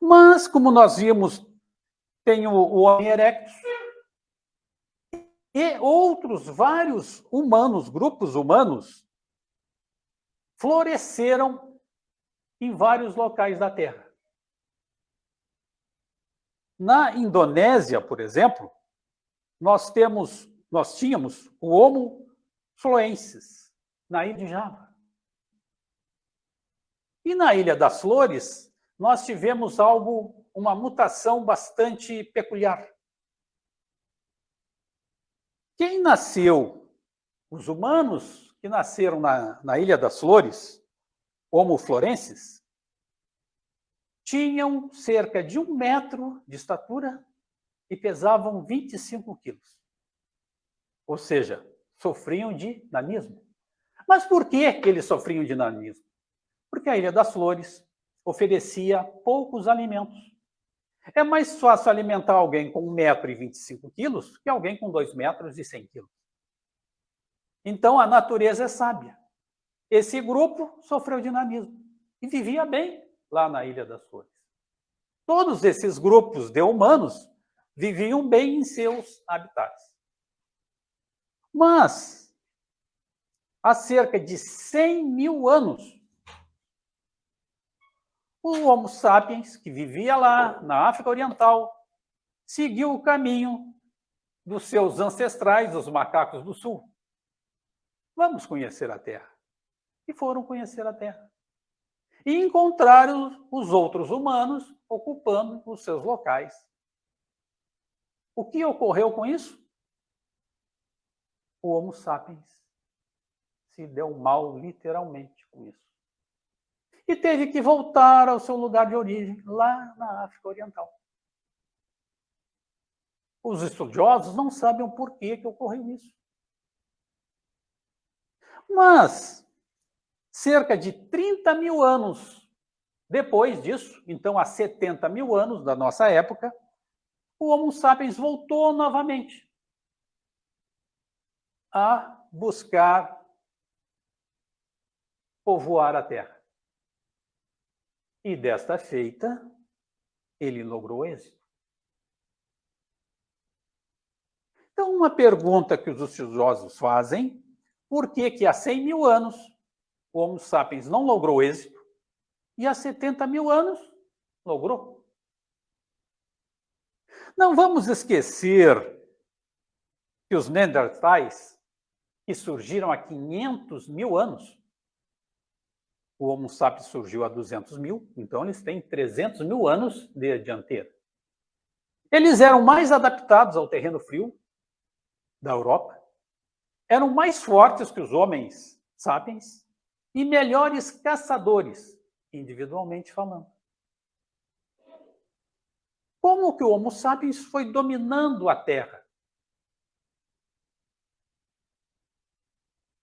Mas, como nós vimos, tem o Homo erectus e outros vários humanos, grupos humanos, floresceram em vários locais da Terra. Na Indonésia, por exemplo, nós tínhamos o Homo floensis, na ilha de Java. E na Ilha das Flores, nós tivemos uma mutação bastante peculiar. Quem nasceu, os humanos que nasceram na Ilha das Flores, Homo florensis, tinham cerca de 1 metro de estatura e pesavam 25 quilos. Ou seja, sofriam de nanismo. Mas por que eles sofriam de nanismo? Porque a Ilha das Flores oferecia poucos alimentos. É mais fácil alimentar alguém com 1 metro e 25 quilos que alguém com 2 metros e 100 quilos. Então, a natureza é sábia. Esse grupo sofreu de nanismo e vivia bem lá na Ilha das Flores. Todos esses grupos de humanos viviam bem em seus habitats. Mas, há cerca de 100 mil anos, o Homo sapiens, que vivia lá na África Oriental, seguiu o caminho dos seus ancestrais, os macacos do sul. Vamos conhecer a Terra. E foram conhecer a Terra. E encontraram os outros humanos ocupando os seus locais. O que ocorreu com isso? O Homo sapiens se deu mal, literalmente, com isso. E teve que voltar ao seu lugar de origem, lá na África Oriental. Os estudiosos não sabem o porquê que ocorreu isso. Mas, cerca de 30 mil anos depois disso, então há 70 mil anos da nossa época, o Homo sapiens voltou novamente a buscar povoar a Terra. E desta feita, ele logrou êxito. Então, uma pergunta que os estudiosos fazem: por que há 100 mil anos o Homo sapiens não logrou êxito e há 70 mil anos logrou? Não vamos esquecer que os Neandertais, que surgiram há 500 mil anos, o Homo sapiens surgiu há 200 mil, então eles têm 300 mil anos de dianteira. Eles eram mais adaptados ao terreno frio da Europa, eram mais fortes que os homens sapiens e melhores caçadores, individualmente falando. Como que o Homo sapiens foi dominando a Terra?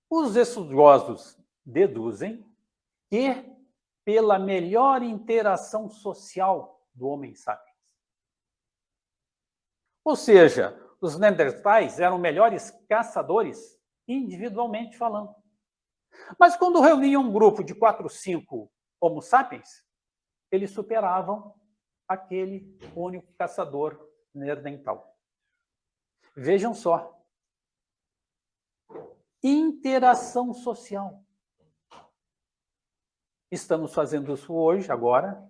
Os estudiosos deduzem que pela melhor interação social do homem sapiens. Ou seja, os Neandertais eram melhores caçadores, individualmente falando. Mas quando reuniam um grupo de 4, 5 Homo sapiens, eles superavam aquele único caçador neandertal. Vejam só. Interação social. Estamos fazendo isso hoje, agora.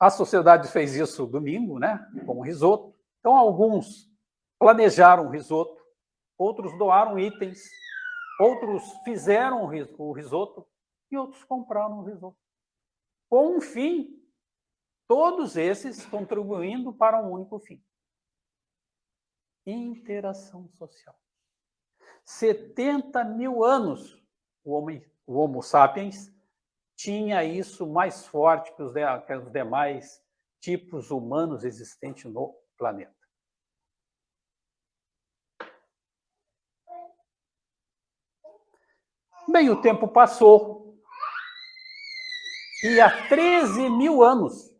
A sociedade fez isso domingo, né? Com o risoto. Então, alguns planejaram o risoto, outros doaram itens, outros fizeram o risoto e outros compraram o risoto. Com um fim, todos esses contribuindo para um único fim. Interação social. 70 mil anos o Homo sapiens tinha isso mais forte que os demais tipos humanos existentes no planeta. Bem, o tempo passou e há 13 mil anos,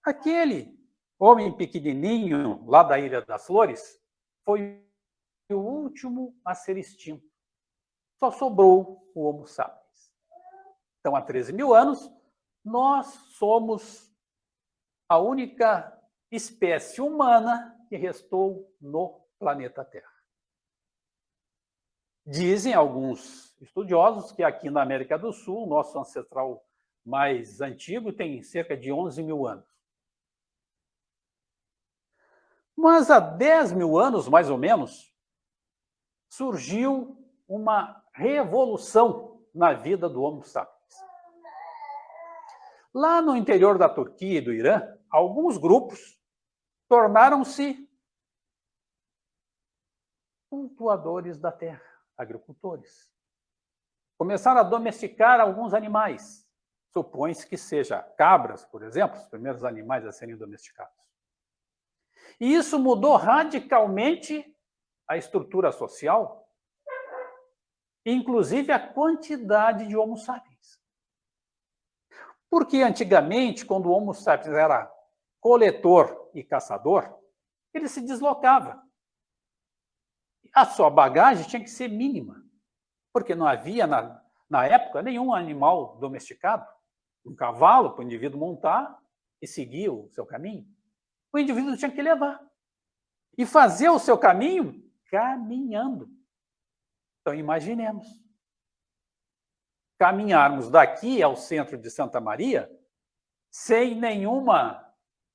aquele homem pequenininho lá da Ilha das Flores foi o último a ser extinto. Só sobrou o Homo sapiens. Então, há 13 mil anos, nós somos a única espécie humana que restou no planeta Terra. Dizem alguns estudiosos que aqui na América do Sul, o nosso ancestral mais antigo tem cerca de 11 mil anos. Mas há 10 mil anos, mais ou menos, surgiu uma revolução na vida do Homo sapiens. Lá no interior da Turquia e do Irã, alguns grupos tornaram-se cultuadores da terra, agricultores. Começaram a domesticar alguns animais. Supõe-se que seja cabras, por exemplo, os primeiros animais a serem domesticados. E isso mudou radicalmente a estrutura social, inclusive a quantidade de Homo sapiens. Porque antigamente, quando o Homo sapiens era coletor e caçador, ele se deslocava. A sua bagagem tinha que ser mínima, porque não havia, na época, nenhum animal domesticado. Um cavalo para o indivíduo montar e seguir o seu caminho. O indivíduo tinha que levar. E fazer o seu caminho caminhando. Então, imaginemos. Caminharmos daqui ao centro de Santa Maria sem nenhuma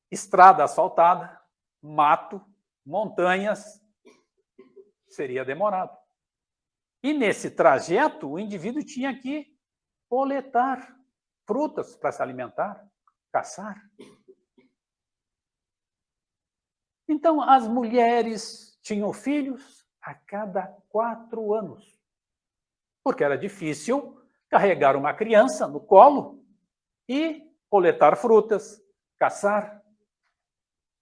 estrada asfaltada, mato, montanhas, seria demorado. E nesse trajeto, o indivíduo tinha que coletar frutas para se alimentar, caçar. Então, as mulheres tinham filhos a cada 4 anos, porque era difícil carregar uma criança no colo e coletar frutas, caçar.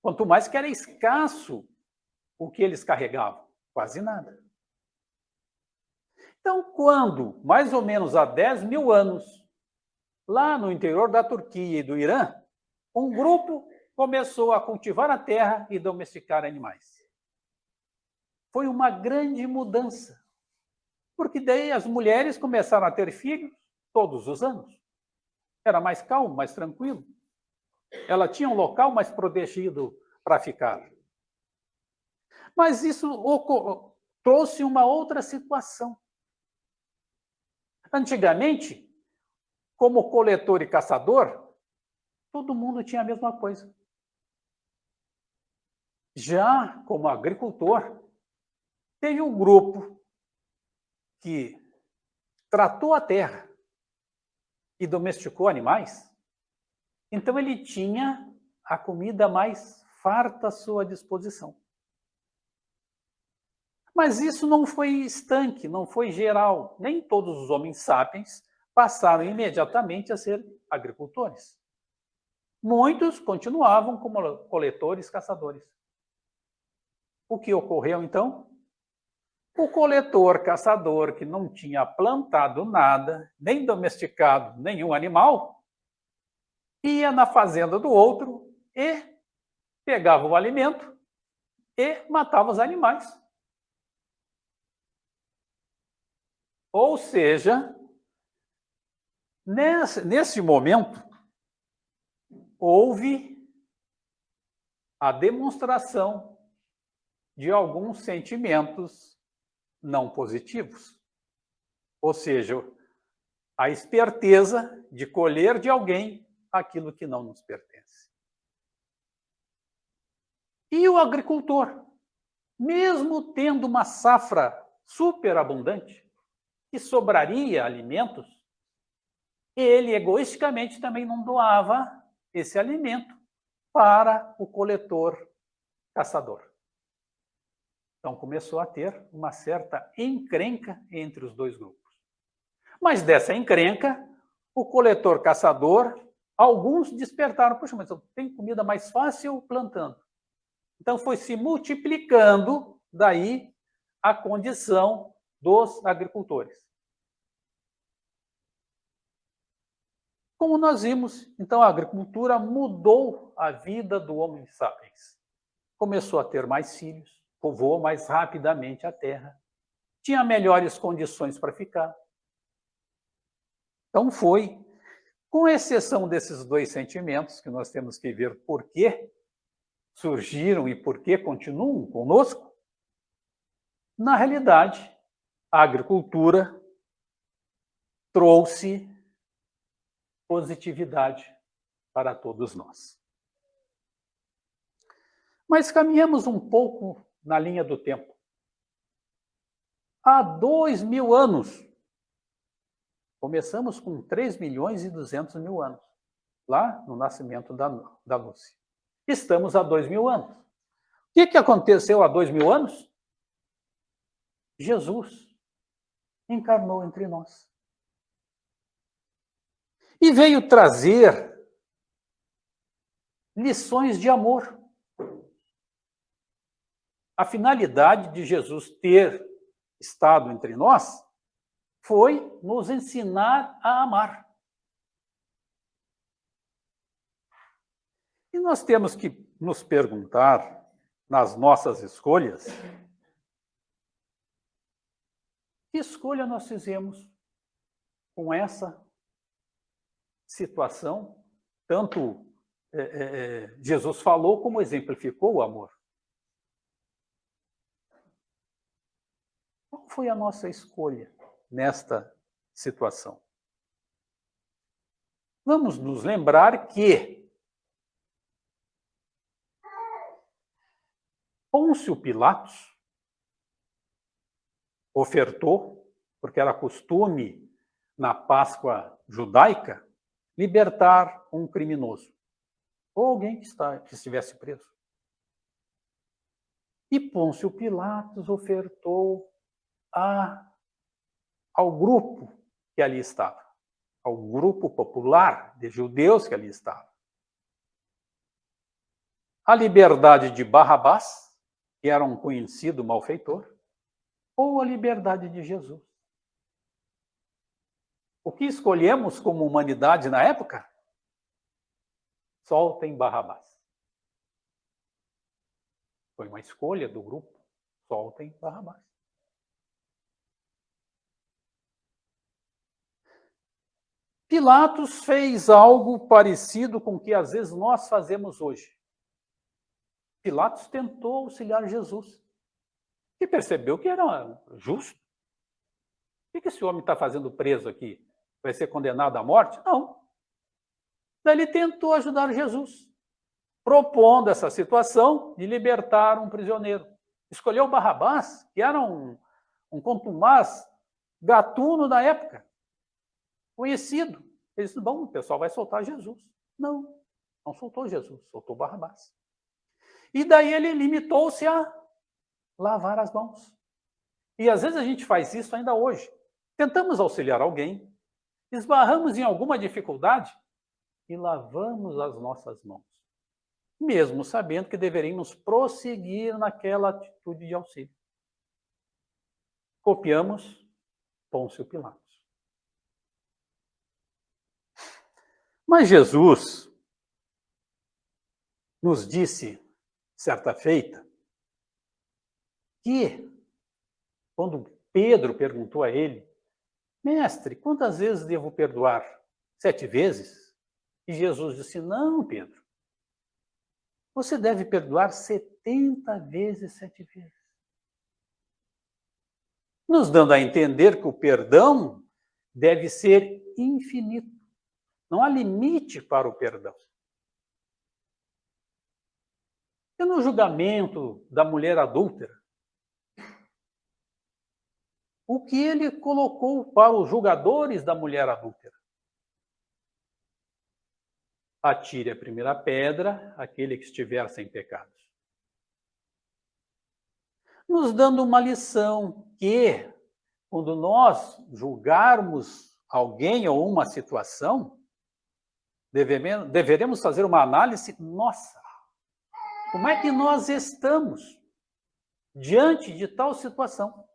Quanto mais que era escasso o que eles carregavam, quase nada. Então, quando, mais ou menos há 10 mil anos, lá no interior da Turquia e do Irã, um grupo começou a cultivar a terra e domesticar animais. Foi uma grande mudança, porque daí as mulheres começaram a ter filhos todos os anos. Era mais calmo, mais tranquilo. Ela tinha um local mais protegido para ficar. Mas isso trouxe uma outra situação. Antigamente, como coletor e caçador, todo mundo tinha a mesma coisa. Já como agricultor, teve um grupo que tratou a terra e domesticou animais, então ele tinha a comida mais farta à sua disposição. Mas isso não foi estanque, não foi geral. Nem todos os homens sapiens passaram imediatamente a ser agricultores. Muitos continuavam como coletores, caçadores. O que ocorreu, então? O coletor, caçador, que não tinha plantado nada, nem domesticado nenhum animal, ia na fazenda do outro e pegava o alimento e matava os animais. Ou seja, nesse momento, houve a demonstração de alguns sentimentos não positivos. Ou seja, a esperteza de colher de alguém aquilo que não nos pertence. E o agricultor, mesmo tendo uma safra superabundante, que sobraria alimentos, ele egoisticamente também não doava esse alimento para o coletor caçador. Então começou a ter uma certa encrenca entre os dois grupos. Mas dessa encrenca, o coletor caçador, alguns despertaram, puxa, mas eu tenho comida mais fácil plantando. Então foi se multiplicando daí a condição dos agricultores. Como nós vimos, então a agricultura mudou a vida do Homo sapiens. Começou a ter mais filhos, povoou mais rapidamente a terra, tinha melhores condições para ficar. Então foi Com exceção desses dois sentimentos, que nós temos que ver por que surgiram e por que continuam conosco, na realidade, a agricultura trouxe positividade para todos nós. Mas caminhamos um pouco na linha do tempo. Há 2.000 anos, começamos com 3.200.000 anos, lá no nascimento da Lúcia. Estamos há 2.000 anos. O que aconteceu há 2.000 anos? Jesus encarnou entre nós. E veio trazer lições de amor. A finalidade de Jesus ter estado entre nós foi nos ensinar a amar. E nós temos que nos perguntar, nas nossas escolhas, que escolha nós fizemos com essa situação? Tanto Jesus falou como exemplificou o amor. Qual foi a nossa escolha nesta situação? Vamos nos lembrar que Pôncio Pilatos ofertou, porque era costume na Páscoa judaica, libertar um criminoso, ou alguém que estivesse preso. E Pôncio Pilatos ofertou ao grupo que ali estava, ao grupo popular de judeus que ali estava, a liberdade de Barrabás, que era um conhecido malfeitor, ou a liberdade de Jesus. O que escolhemos como humanidade na época? Soltem Barrabás. Foi uma escolha do grupo. Soltem Barrabás. Pilatos fez algo parecido com o que às vezes nós fazemos hoje. Pilatos tentou auxiliar Jesus e percebeu que era justo. O que esse homem está fazendo preso aqui? Vai ser condenado à morte? Não. Daí ele tentou ajudar Jesus, propondo essa situação de libertar um prisioneiro. Escolheu Barrabás, que era um contumaz gatuno da época, conhecido. Ele disse, bom, o pessoal vai soltar Jesus. Não soltou Jesus, soltou Barrabás. E daí ele limitou-se a lavar as mãos. E às vezes a gente faz isso ainda hoje. Tentamos auxiliar alguém, esbarramos em alguma dificuldade e lavamos as nossas mãos, mesmo sabendo que deveríamos prosseguir naquela atitude de auxílio. Copiamos Pôncio Pilatos. Mas Jesus nos disse, certa feita, que, quando Pedro perguntou a ele, mestre, quantas vezes devo perdoar? 7 vezes? E Jesus disse, não, Pedro, você deve perdoar 70 vezes 7 vezes. Nos dando a entender que o perdão deve ser infinito. Não há limite para o perdão. E no julgamento da mulher adúltera, o que ele colocou para os julgadores da mulher adúltera? Atire a primeira pedra, aquele que estiver sem pecados. Nos dando uma lição que, quando nós julgarmos alguém ou uma situação, deveremos fazer uma análise, nossa, como é que nós estamos diante de tal situação?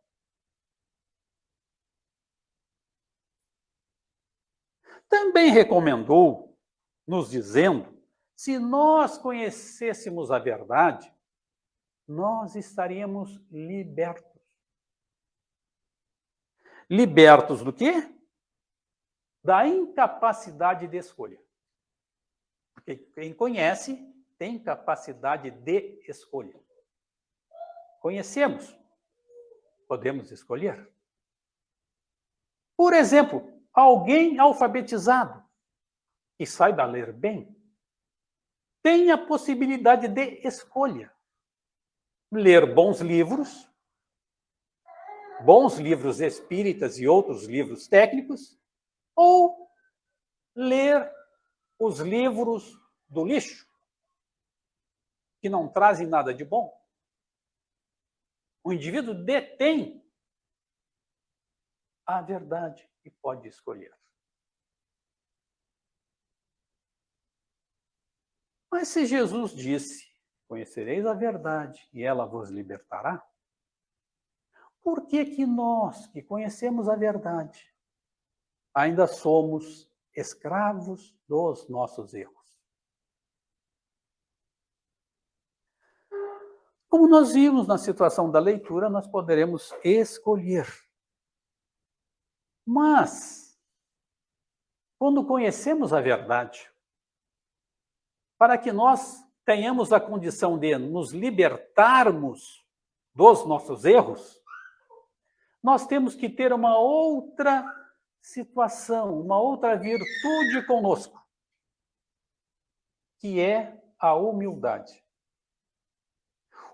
Também recomendou, nos dizendo, se nós conhecêssemos a verdade, nós estaríamos libertos. Libertos do quê? da incapacidade de escolha. Porque quem conhece tem capacidade de escolha. Conhecemos, podemos escolher. Por exemplo, alguém alfabetizado que saiba ler bem tem a possibilidade de escolha. Ler bons livros espíritas e outros livros técnicos, ou ler os livros do lixo, que não trazem nada de bom. O indivíduo detém a verdade e pode escolher. Mas se Jesus disse, conhecereis a verdade e ela vos libertará, por que nós, que conhecemos a verdade, ainda somos escravos dos nossos erros? Como nós vimos na situação da leitura, nós poderemos escolher. Mas, quando conhecemos a verdade, para que nós tenhamos a condição de nos libertarmos dos nossos erros, nós temos que ter uma outra situação, uma outra virtude conosco, que é a humildade.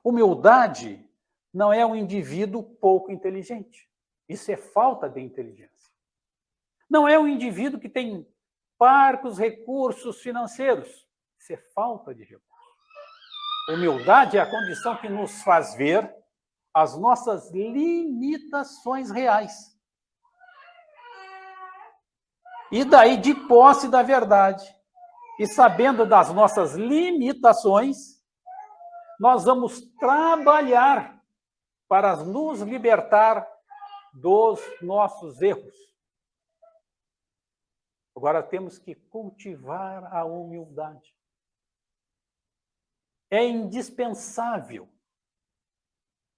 Humildade não é um indivíduo pouco inteligente. Isso é falta de inteligência. Não é um indivíduo que tem parcos recursos financeiros. Isso é falta de recursos. Humildade é a condição que nos faz ver as nossas limitações reais. E daí, de posse da verdade, e sabendo das nossas limitações, nós vamos trabalhar para nos libertar dos nossos erros. Agora temos que cultivar a humildade. É indispensável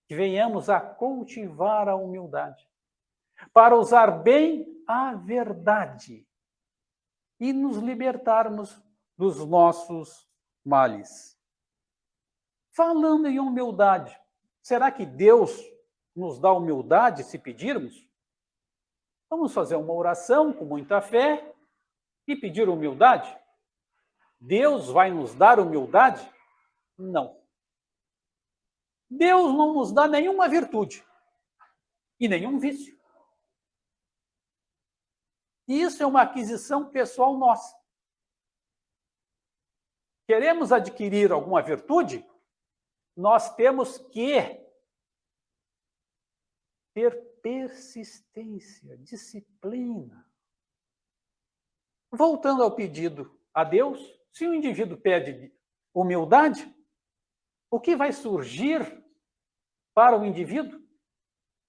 que venhamos a cultivar a humildade para usar bem a verdade e nos libertarmos dos nossos males. Falando em humildade, será que Deus nos dá humildade se pedirmos? Vamos fazer uma oração com muita fé e pedir humildade? Deus vai nos dar humildade? Não. Deus não nos dá nenhuma virtude e nenhum vício. Isso é uma aquisição pessoal nossa. Queremos adquirir alguma virtude? Nós temos que ter persistência, disciplina. Voltando ao pedido a Deus, se o indivíduo pede humildade, o que vai surgir para o indivíduo?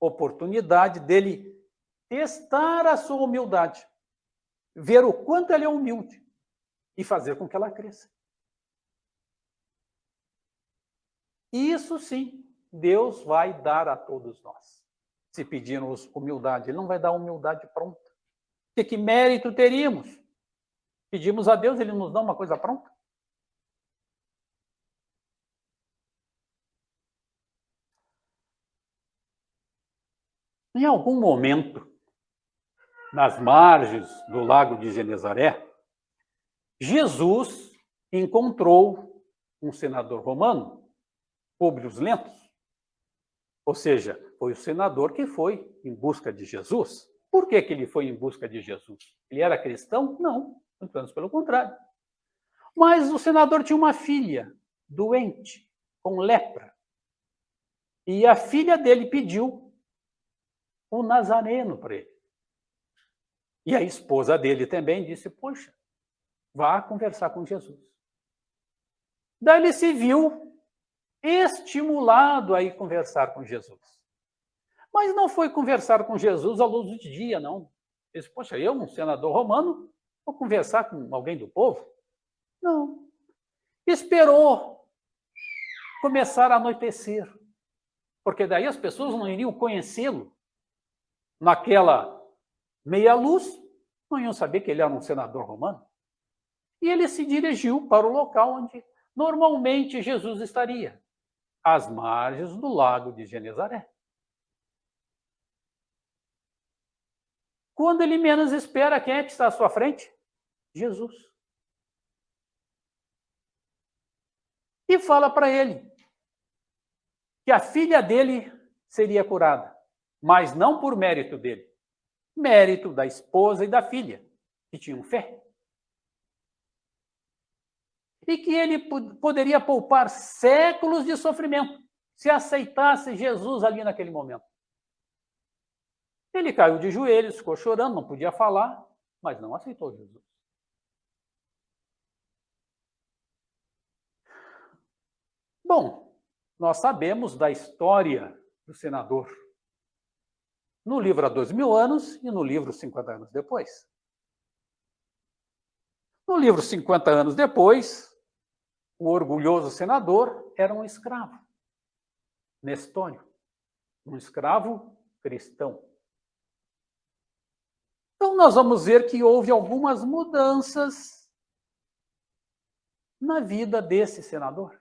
Oportunidade dele testar a sua humildade, ver o quanto ele é humilde e fazer com que ela cresça. Isso sim, Deus vai dar a todos nós. Se pedirmos humildade, Ele não vai dar humildade pronta. Que mérito teríamos? Pedimos a Deus, Ele nos dá uma coisa pronta? Em algum momento, nas margens do lago de Genezaré, Jesus encontrou um senador romano, Públio Lentulus, ou seja, foi o senador que foi em busca de Jesus. Por que ele foi em busca de Jesus? Ele era cristão? Não, muito menos pelo contrário. Mas o senador tinha uma filha doente, com lepra. E a filha dele pediu um nazareno para ele. E a esposa dele também disse, poxa, vá conversar com Jesus. Daí ele se viu estimulado a ir conversar com Jesus. Mas não foi conversar com Jesus à luz do dia, não. Ele disse, poxa, eu, um senador romano, vou conversar com alguém do povo? Não. Esperou começar a anoitecer, porque daí as pessoas não iriam conhecê-lo naquela meia luz, Não iam saber que ele era um senador romano. E ele se dirigiu para o local onde normalmente Jesus estaria, às margens do lago de Genezaré. Quando ele menos espera, quem é que está à sua frente? Jesus. E fala para ele que a filha dele seria curada, mas não por mérito dele, mérito da esposa e da filha, que tinham fé. E que ele poderia poupar séculos de sofrimento se aceitasse Jesus ali naquele momento. Ele caiu de joelhos, ficou chorando, não podia falar, mas não aceitou Jesus. Bom, nós sabemos da história do senador no livro Há 2000 anos e no livro 50 anos depois. No livro 50 anos depois, o orgulhoso senador era um escravo, Nestônio, um escravo cristão. Então, nós vamos ver que houve algumas mudanças na vida desse senador.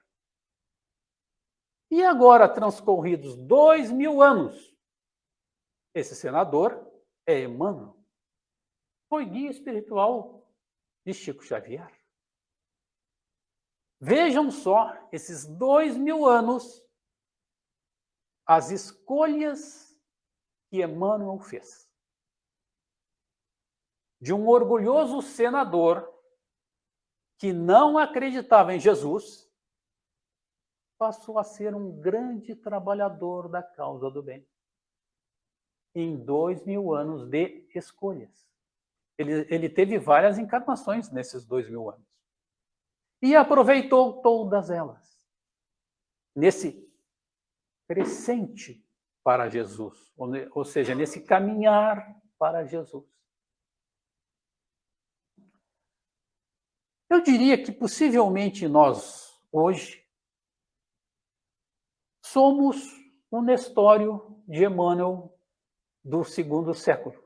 E agora, transcorridos 2000 anos, esse senador é Emmanuel. Foi guia espiritual de Chico Xavier. Vejam só, esses 2000 anos, as escolhas que Emmanuel fez. De um orgulhoso senador que não acreditava em Jesus, passou a ser um grande trabalhador da causa do bem. Em 2000 anos de escolhas. Ele teve várias encarnações nesses 2000 anos. E aproveitou todas elas. Nesse crescente para Jesus, ou seja, nesse caminhar para Jesus. Eu diria que possivelmente nós, hoje, somos o Nestório de Emmanuel do segundo século.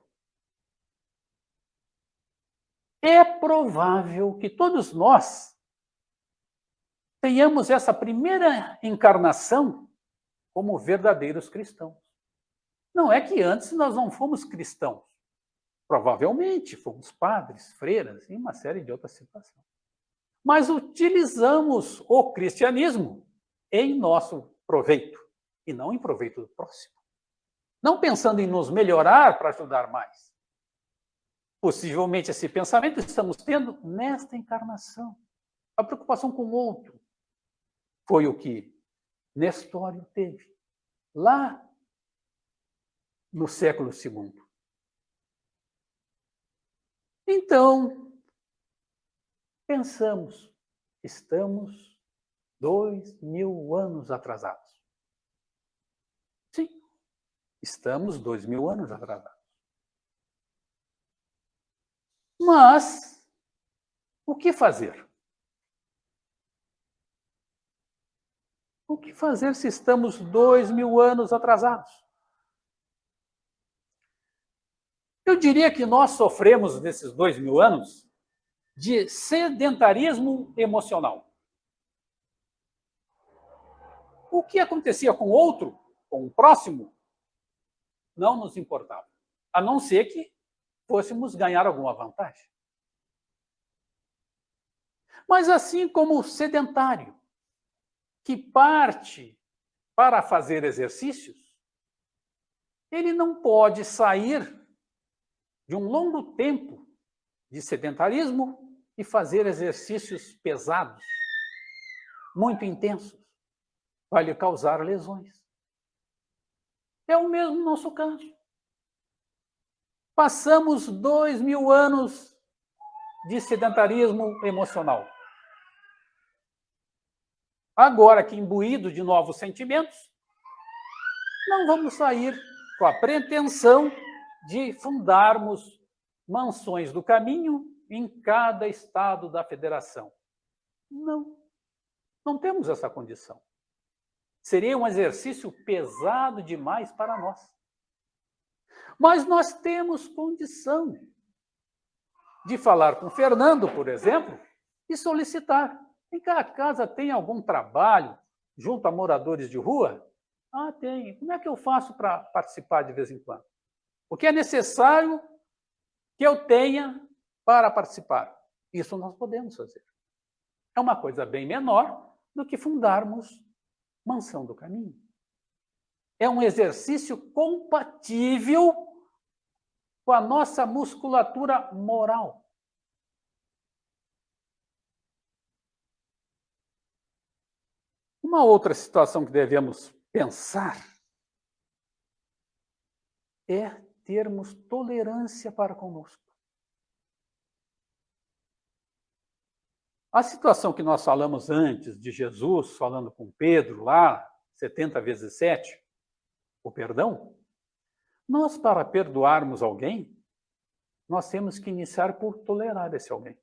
É provável que todos nós tenhamos essa primeira encarnação como verdadeiros cristãos. Não é que antes nós não fomos cristãos. Provavelmente fomos padres, freiras e uma série de outras situações. Mas utilizamos o cristianismo em nosso proveito e não em proveito do próximo. Não pensando em nos melhorar para ajudar mais. Possivelmente esse pensamento estamos tendo nesta encarnação. A preocupação com o outro foi o que Nestório teve lá no século II. Então, pensamos, estamos 2000 anos atrasados. Sim, estamos 2000 anos atrasados. Mas, o que fazer? O que fazer se estamos 2000 anos atrasados? Eu diria que nós sofremos, nesses 2000 anos, de sedentarismo emocional. O que acontecia com o outro, com o próximo, não nos importava. A não ser que fôssemos ganhar alguma vantagem. Mas assim como o sedentário, que parte para fazer exercícios, ele não pode sair de um longo tempo de sedentarismo e fazer exercícios pesados, muito intensos, vai lhe causar lesões. É o mesmo no nosso caso. Passamos 2000 anos de sedentarismo emocional. Agora que imbuído de novos sentimentos, não vamos sair com a pretensão de fundarmos mansões do caminho em cada estado da federação. Não temos essa condição. Seria um exercício pesado demais para nós. Mas nós temos condição de falar com o Fernando, por exemplo, e solicitar. Em cada casa tem algum trabalho junto a moradores de rua? Ah, tem. Como é que eu faço para participar de vez em quando? O que é necessário que eu tenha para participar? Isso nós podemos fazer. É uma coisa bem menor do que fundarmos Mansão do Caminho. É um exercício compatível com a nossa musculatura moral. Uma outra situação que devemos pensar é termos tolerância para conosco. A situação que nós falamos antes de Jesus falando com Pedro lá, 70 vezes 7, o perdão, nós para perdoarmos alguém, nós temos que iniciar por tolerar esse alguém.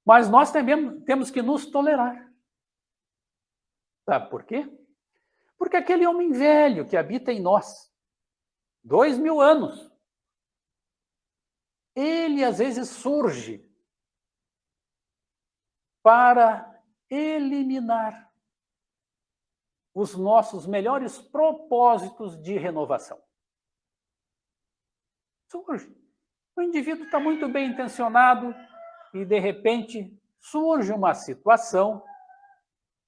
Mas nós também temos que nos tolerar. Sabe por quê? Porque aquele homem velho que habita em nós, 2000 anos, ele às vezes surge para eliminar os nossos melhores propósitos de renovação. Surge. O indivíduo está muito bem intencionado e, de repente, surge uma situação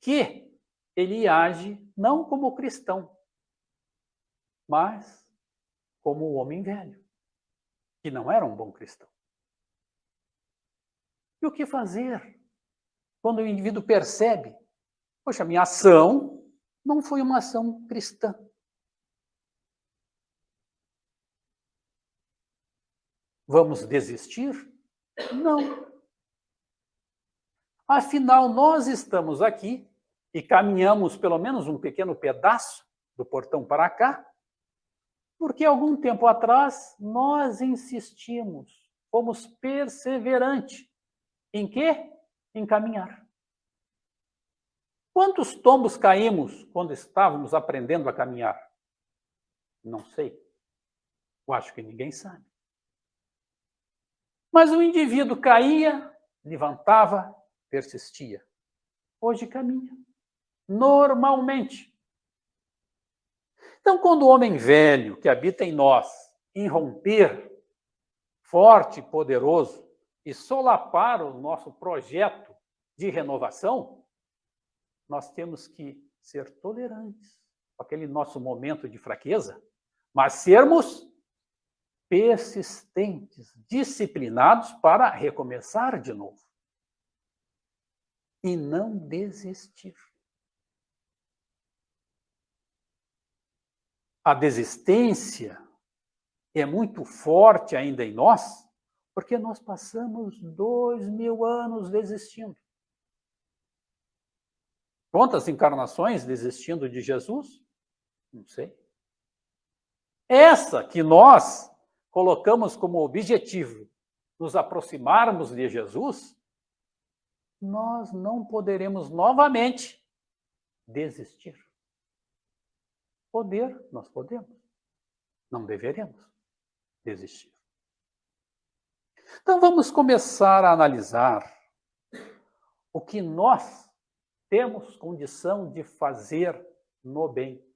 que ele age não como cristão, mas como o homem velho, que não era um bom cristão. E o que fazer quando o indivíduo percebe, poxa, minha ação não foi uma ação cristã? Vamos desistir? Não. Afinal, nós estamos aqui e caminhamos pelo menos um pequeno pedaço do portão para cá, porque algum tempo atrás nós insistimos, fomos perseverantes. Em quê? Em caminhar. Quantos tombos caímos quando estávamos aprendendo a caminhar? Não sei. Eu acho que ninguém sabe. Mas o indivíduo caía, levantava, persistia. Hoje caminha. Normalmente. Então, quando o homem velho que habita em nós irromper, forte e poderoso, e solapar o nosso projeto de renovação, nós temos que ser tolerantes com aquele nosso momento de fraqueza, mas sermos persistentes, disciplinados para recomeçar de novo. E não desistir. A desistência é muito forte ainda em nós, porque nós passamos 2000 anos desistindo. Quantas encarnações desistindo de Jesus? Não sei. Essa que nós colocamos como objetivo, nos aproximarmos de Jesus, nós não poderemos novamente desistir. Poder, nós podemos. Não deveremos desistir. Então vamos começar a analisar o que nós temos condição de fazer no bem.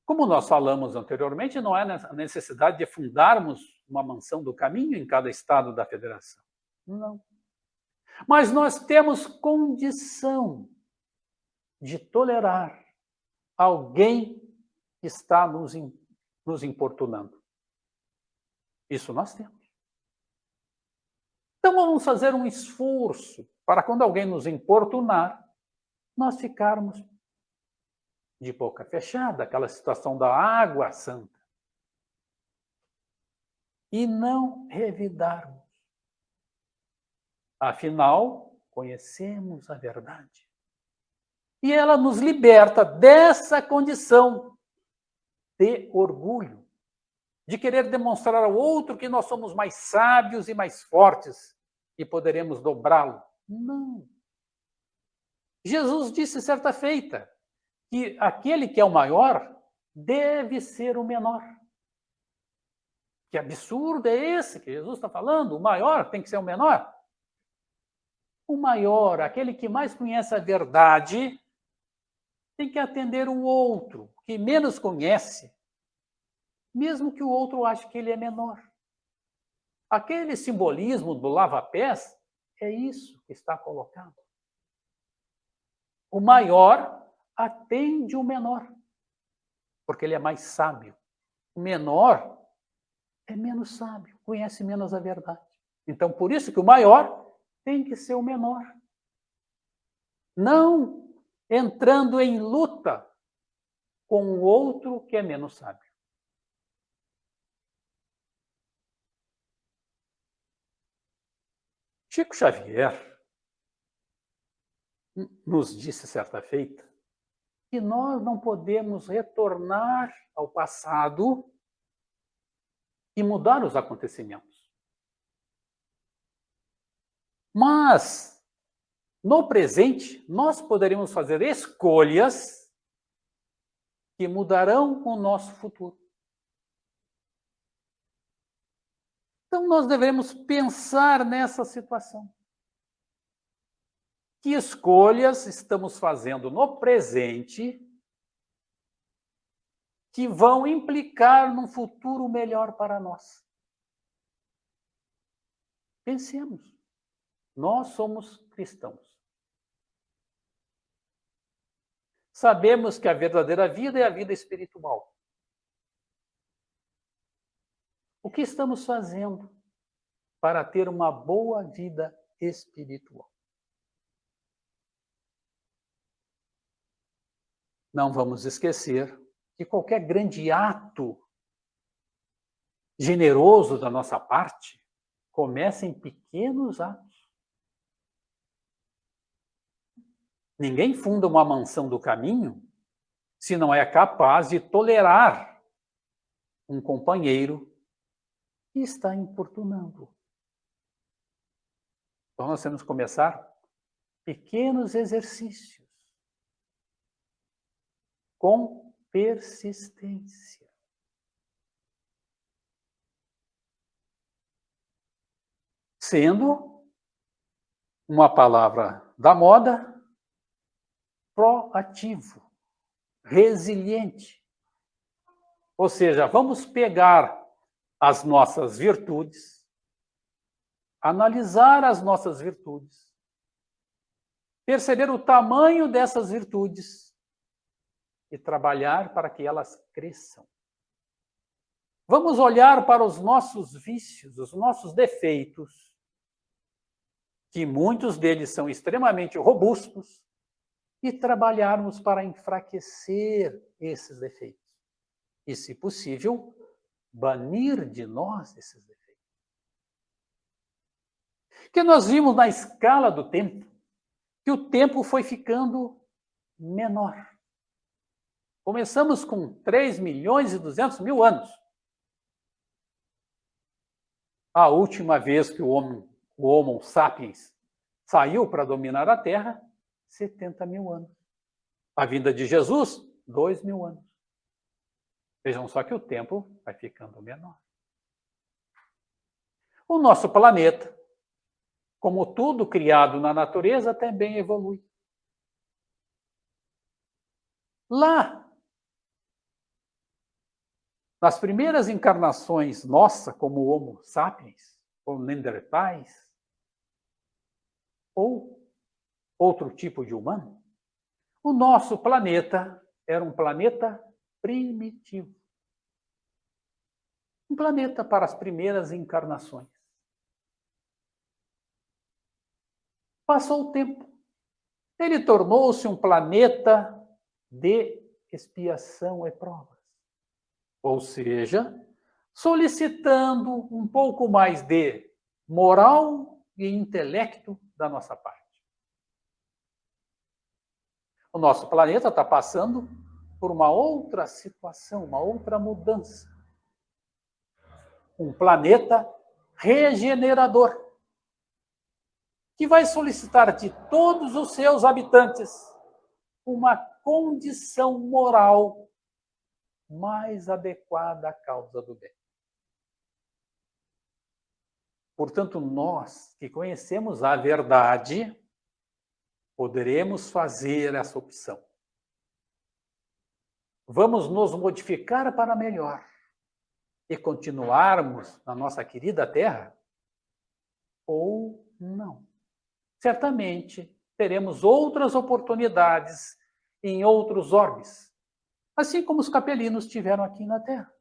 Como nós falamos anteriormente, não é a necessidade de fundarmos uma mansão do caminho em cada estado da federação. Não. Mas nós temos condição de tolerar alguém que está nos importunando. Isso nós temos. Então vamos fazer um esforço para quando alguém nos importunar, nós ficarmos de boca fechada, aquela situação da água santa. E não revidarmos. Afinal, conhecemos a verdade. E ela nos liberta dessa condição de orgulho, de querer demonstrar ao outro que nós somos mais sábios e mais fortes e poderemos dobrá-lo. Não. Jesus disse certa feita que aquele que é o maior deve ser o menor. Que absurdo é esse que Jesus está falando? O maior tem que ser o menor? O maior, aquele que mais conhece a verdade, tem que atender o outro, que menos conhece, mesmo que o outro ache que ele é menor. Aquele simbolismo do lava-pés é isso que está colocado. O maior atende o menor, porque ele é mais sábio. O menor é menos sábio, conhece menos a verdade. Então, por isso que o maior tem que ser o menor. Não entrando em luta com o outro que é menos sábio. Chico Xavier nos disse certa feita que nós não podemos retornar ao passado e mudar os acontecimentos. Mas, no presente, nós poderíamos fazer escolhas que mudarão o nosso futuro. Então, nós devemos pensar nessa situação. Que escolhas estamos fazendo no presente que vão implicar num futuro melhor para nós? Pensemos. Nós somos cristãos. Sabemos que a verdadeira vida é a vida espiritual. O que estamos fazendo para ter uma boa vida espiritual? Não vamos esquecer que qualquer grande ato generoso da nossa parte começa em pequenos atos. Ninguém funda uma mansão do caminho se não é capaz de tolerar um companheiro que está importunando. Então, nós temos que começar pequenos exercícios com persistência. Sendo uma palavra da moda, proativo, resiliente. Ou seja, vamos pegar as nossas virtudes, analisar as nossas virtudes, perceber o tamanho dessas virtudes e trabalhar para que elas cresçam. Vamos olhar para os nossos vícios, os nossos defeitos, que muitos deles são extremamente robustos, e trabalharmos para enfraquecer esses defeitos. E, se possível, banir de nós esses defeitos. Que nós vimos na escala do tempo, que o tempo foi ficando menor. Começamos com 3.200.000 anos. A última vez que o Homo sapiens saiu para dominar a Terra, 70.000 anos. A vinda de Jesus, 2.000 anos. Vejam só que o tempo vai ficando menor. O nosso planeta, como tudo criado na natureza, também evolui. Lá, nas primeiras encarnações nossa, como Homo sapiens, ou Neandertais, ou outro tipo de humano, o nosso planeta era um planeta primitivo. Um planeta para as primeiras encarnações. Passou o tempo. Ele tornou-se um planeta de expiação e provas. Ou seja, solicitando um pouco mais de moral e intelecto da nossa parte. O nosso planeta está passando por uma outra situação, uma outra mudança. Um planeta regenerador, que vai solicitar de todos os seus habitantes uma condição moral mais adequada à causa do bem. Portanto, nós que conhecemos a verdade, poderemos fazer essa opção. Vamos nos modificar para melhor e continuarmos na nossa querida Terra? Ou não? Certamente teremos outras oportunidades em outros orbes, assim como os capelinos tiveram aqui na Terra.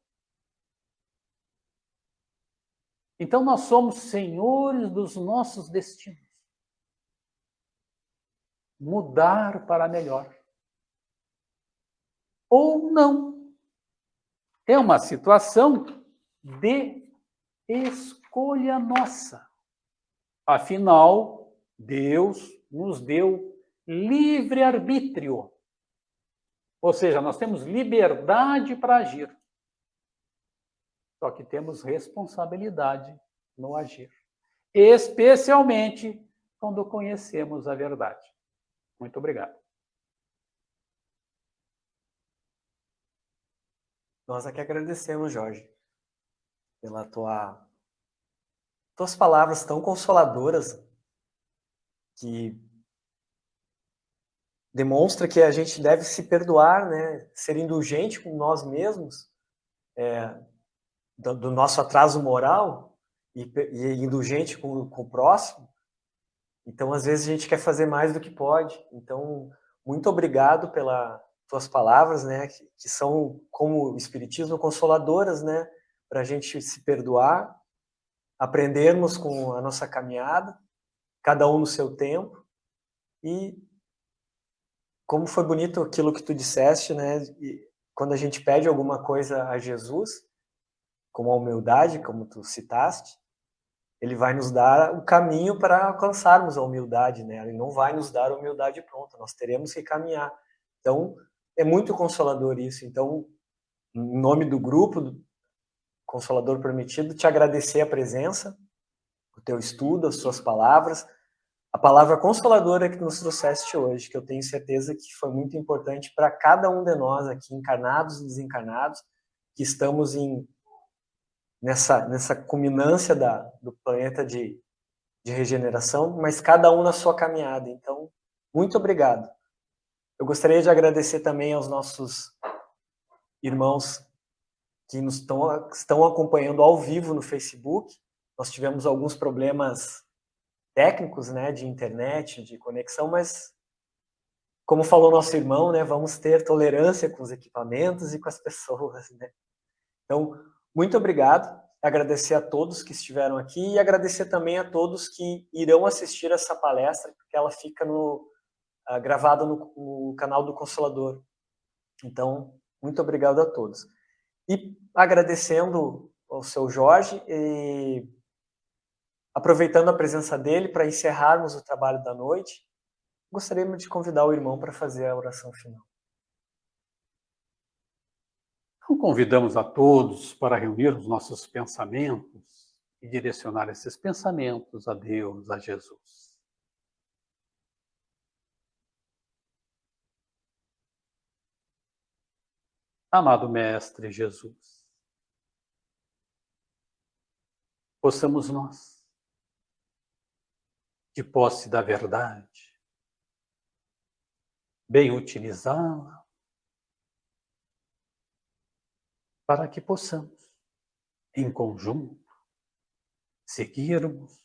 Então nós somos senhores dos nossos destinos. Mudar para melhor. Ou não. É uma situação de escolha nossa. Afinal, Deus nos deu livre-arbítrio. Ou seja, nós temos liberdade para agir. Só que temos responsabilidade no agir. Especialmente quando conhecemos a verdade. Muito obrigado. Nós aqui agradecemos, Jorge, pela tuas palavras tão consoladoras, que demonstra que a gente deve se perdoar, né? Ser indulgente com nós mesmos, do nosso atraso moral, e indulgente com o próximo. Então, às vezes, a gente quer fazer mais do que pode. Então, muito obrigado pelas tuas palavras, né? Que são, como o Espiritismo, consoladoras, né? Para a gente se perdoar, aprendermos com a nossa caminhada, cada um no seu tempo. E como foi bonito aquilo que tu disseste, né? E quando a gente pede alguma coisa a Jesus, como a humildade, como tu citaste, ele vai nos dar o caminho para alcançarmos a humildade, né? Ele não vai nos dar a humildade pronta, nós teremos que caminhar. Então, é muito consolador isso. Então, em nome do grupo, do Consolador Prometido, te agradecer a presença, o teu estudo, as suas palavras, a palavra consoladora que nos trouxeste hoje, que eu tenho certeza que foi muito importante para cada um de nós aqui, encarnados e desencarnados, que estamos nessa culminância do planeta de regeneração, mas cada um na sua caminhada. Então, muito obrigado. Eu gostaria de agradecer também aos nossos irmãos que nos estão acompanhando ao vivo no Facebook. Nós tivemos alguns problemas técnicos, né, de internet, de conexão, mas, como falou nosso irmão, né, vamos ter tolerância com os equipamentos e com as pessoas, né? Então, muito obrigado. Agradecer a todos que estiveram aqui e agradecer também a todos que irão assistir essa palestra, porque ela fica gravada no canal do Consolador. Então, muito obrigado a todos. E agradecendo ao seu Jorge e aproveitando a presença dele para encerrarmos o trabalho da noite, gostaríamos de convidar o irmão para fazer a oração final. Então, convidamos a todos para reunir os nossos pensamentos e direcionar esses pensamentos a Deus, a Jesus. Amado Mestre Jesus, possamos nós, de posse da verdade, bem utilizá-la, para que possamos, em conjunto, seguirmos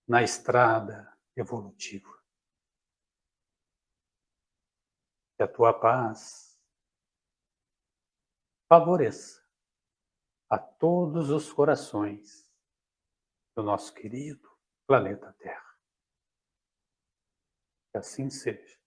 na estrada evolutiva. Que a tua paz favoreça a todos os corações do nosso querido planeta Terra. Que assim seja.